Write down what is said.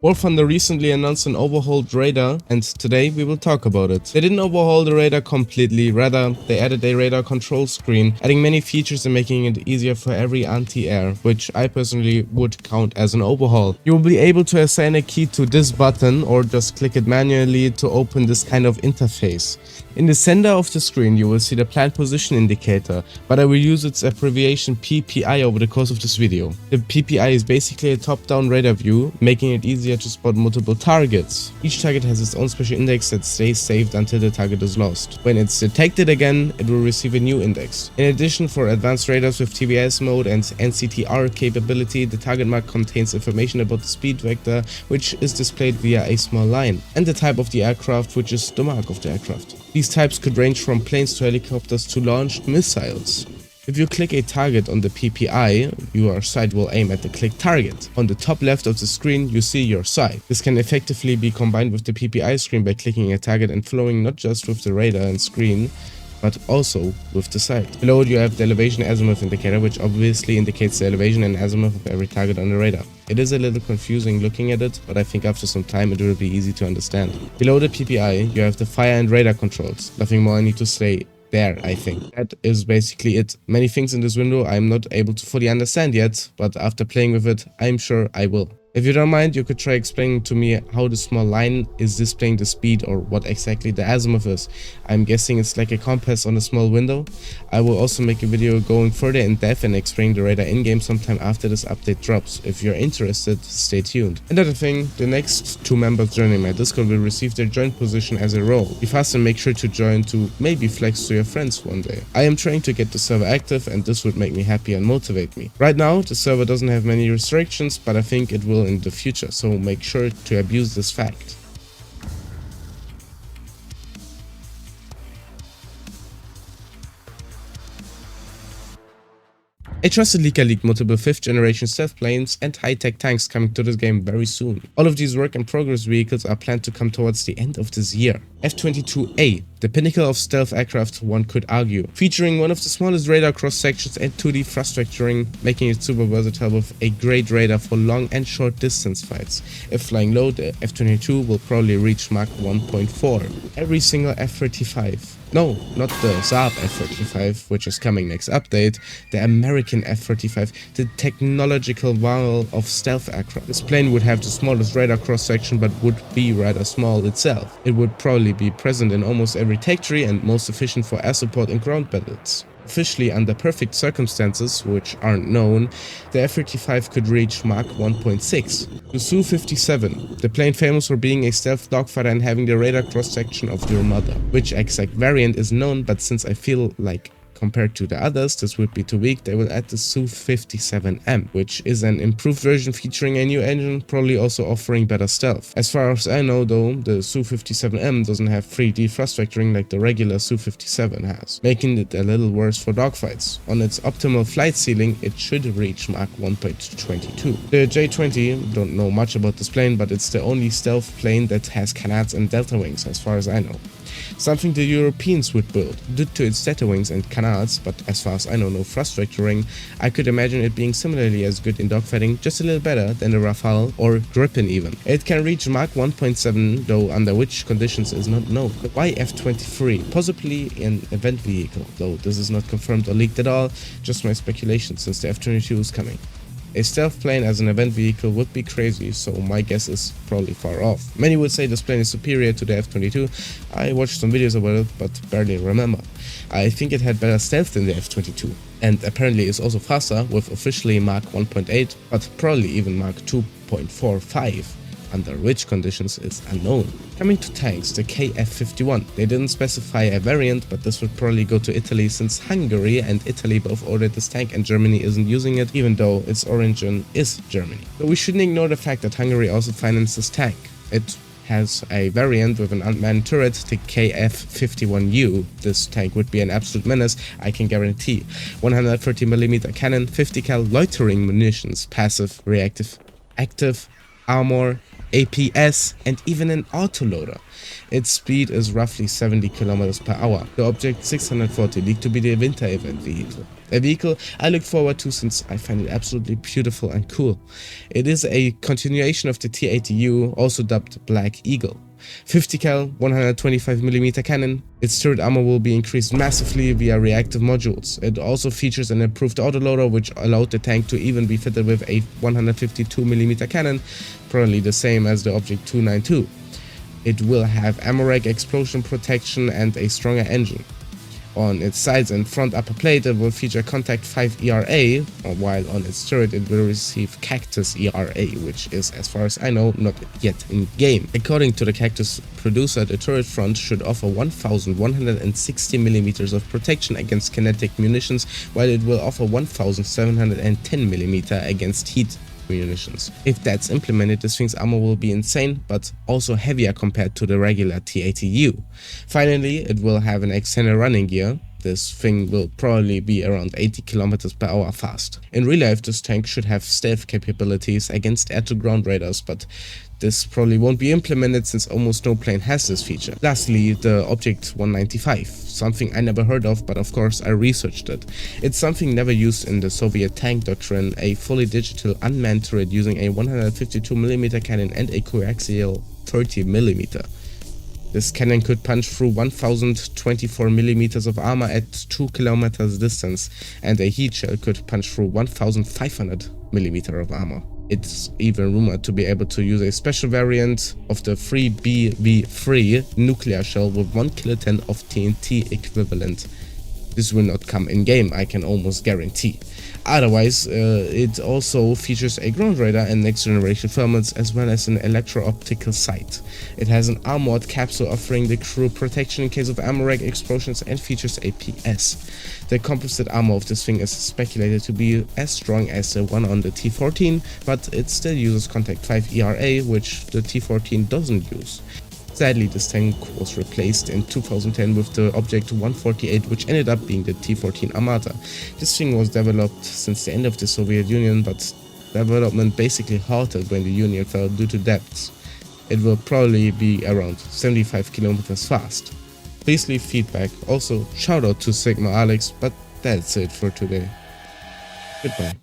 War Thunder recently announced an overhauled radar, and today we will talk about it. They didn't overhaul the radar completely, rather they added a radar control screen, adding many features and making it easier for every anti-air, which I personally would count as an overhaul. You will be able to assign a key to this button or just click it manually to open this kind of interface. In the center of the screen you will see the plant position indicator, but I will use its abbreviation PPI over the course of this video. The PPI is basically a top-down radar view, making it easier to spot multiple targets. Each target has its own special index that stays saved until the target is lost. When it's detected again, it will receive a new index. In addition, for advanced radars with TVS mode and NCTR capability, the target mark contains information about the speed vector, which is displayed via a small line, and the type of the aircraft, which is the mark of the aircraft. These types could range from planes to helicopters to launched missiles. If you click a target on the PPI, your sight will aim at the clicked target. On the top left of the screen, you see your sight. This can effectively be combined with the PPI screen by clicking a target and following not just with the radar and screen, but also with the sight. Below it you have the elevation azimuth indicator, which obviously indicates the elevation and azimuth of every target on the radar. It is a little confusing looking at it, but I think after some time it will be easy to understand. Below the PPI you have the fire and radar controls. Nothing more I need to say there, I think. That is basically it. Many things in this window I'm not able to fully understand yet, but after playing with it, I'm sure I will. If you don't mind, you could try explaining to me how the small line is displaying the speed or what exactly the azimuth is. I'm guessing it's like a compass on a small window. I will also make a video going further in depth and explaining the radar in-game sometime after this update drops. If you're interested, stay tuned. Another thing, the next 2 members joining my Discord will receive their joint position as a role. Be fast and make sure to join to maybe flex to your friends one day. I am trying to get the server active and this would make me happy and motivate me. Right now, the server doesn't have many restrictions, but I think it will in the future, so make sure to abuse this fact. A trusted leaker leaked multiple 5th generation stealth planes and high-tech tanks coming to this game very soon. All of these work-in-progress vehicles are planned to come towards the end of this year. F-22A, the pinnacle of stealth aircraft, one could argue, featuring one of the smallest radar cross-sections and 2D thrust vectoring, making it super versatile with a great radar for long and short distance fights. If flying low, the F-22 will probably reach Mach 1.4. Every single F-35. No, not the Saab F-35, which is coming next update, the American F-35, the technological marvel of stealth aircraft. This plane would have the smallest radar cross-section but would be rather small itself. It would probably be present in almost every tech tree and most efficient for air support and ground battles. Officially, under perfect circumstances, which aren't known, the F-35 could reach Mach 1.6. The Su-57, the plane famous for being a stealth dogfighter and having the radar cross-section of the Armata, which exact variant is known, but since I feel like compared to the others this would be too weak, they will add the Su-57M, which is an improved version featuring a new engine, probably also offering better stealth. As far as I know though, the Su-57M doesn't have 3D thrust vectoring like the regular Su-57 has, making it a little worse for dogfights. On its optimal flight ceiling, it should reach Mach 1.22. The J-20, don't know much about this plane, but it's the only stealth plane that has canards and delta wings as far as I know. Something the Europeans would build, due to its delta wings and canards, but as far as I know no thrust vectoring. I could imagine it being similarly as good in dogfighting, just a little better than the Rafale or Gripen even. It can reach Mach 1.7, though under which conditions is not known. Why F-23? Possibly an event vehicle, though this is not confirmed or leaked at all, just my speculation since the F-22 is coming. A stealth plane as an event vehicle would be crazy, so my guess is probably far off. Many would say this plane is superior to the F-22. I watched some videos about it, but barely remember. I think it had better stealth than the F-22, and apparently is also faster, with officially Mach 1.8, but probably even Mach 2.45. Under which conditions is unknown. Coming to tanks, the KF-51. They didn't specify a variant, but this would probably go to Italy since Hungary and Italy both ordered this tank and Germany isn't using it, even though its origin is Germany. But we shouldn't ignore the fact that Hungary also financed this tank. It has a variant with an unmanned turret, the KF-51U. This tank would be an absolute menace, I can guarantee. 130mm cannon, 50 cal loitering munitions, passive, reactive, active, armor, APS, and even an autoloader. Its speed is roughly 70 km per hour. The Object 640 leaked to be the winter event vehicle. A vehicle I look forward to since I find it absolutely beautiful and cool. It is a continuation of the T-80U, also dubbed Black Eagle. 50 cal 125mm cannon. Its turret armor will be increased massively via reactive modules. It also features an improved autoloader which allowed the tank to even be fitted with a 152mm cannon, probably the same as the Object 292. It will have ammo rack explosion protection and a stronger engine. On its sides and front upper plate it will feature Contact 5 ERA, while on its turret it will receive Cactus ERA, which is, as far as I know, not yet in game. According to the Cactus producer, the turret front should offer 1160mm of protection against kinetic munitions, while it will offer 1710mm against heat munitions. If that's implemented, this thing's armor will be insane, but also heavier compared to the regular T-80U. Finally, it will have an extended running gear. This thing will probably be around 80 km per hour fast. In real life, this tank should have stealth capabilities against air-to-ground radars, but this probably won't be implemented since almost no plane has this feature. Lastly, the Object 195, something I never heard of, but of course I researched it. It's something never used in the Soviet tank doctrine, a fully digital unmanned turret using a 152mm cannon and a coaxial 30mm. This cannon could punch through 1024mm of armor at 2 km distance, and a heat shell could punch through 1500mm of armor. It's even rumored to be able to use a special variant of the 3BV3 nuclear shell with 1 kiloton of TNT equivalent. This will not come in game, I can almost guarantee. Otherwise, it also features a ground radar and next generation thermals, as well as an electro-optical sight. It has an armored capsule offering the crew protection in case of ammo rack explosions and features APS. The composite armor of this thing is speculated to be as strong as the one on the T-14, but it still uses Contact 5 ERA, which the T-14 doesn't use. Sadly, this tank was replaced in 2010 with the Object 148, which ended up being the T-14 Armata. This thing was developed since the end of the Soviet Union, but development basically halted when the Union fell due to debts. It will probably be around 75 km fast. Please leave feedback. Also, shout out to Sigma Alex, but that's it for today. Goodbye.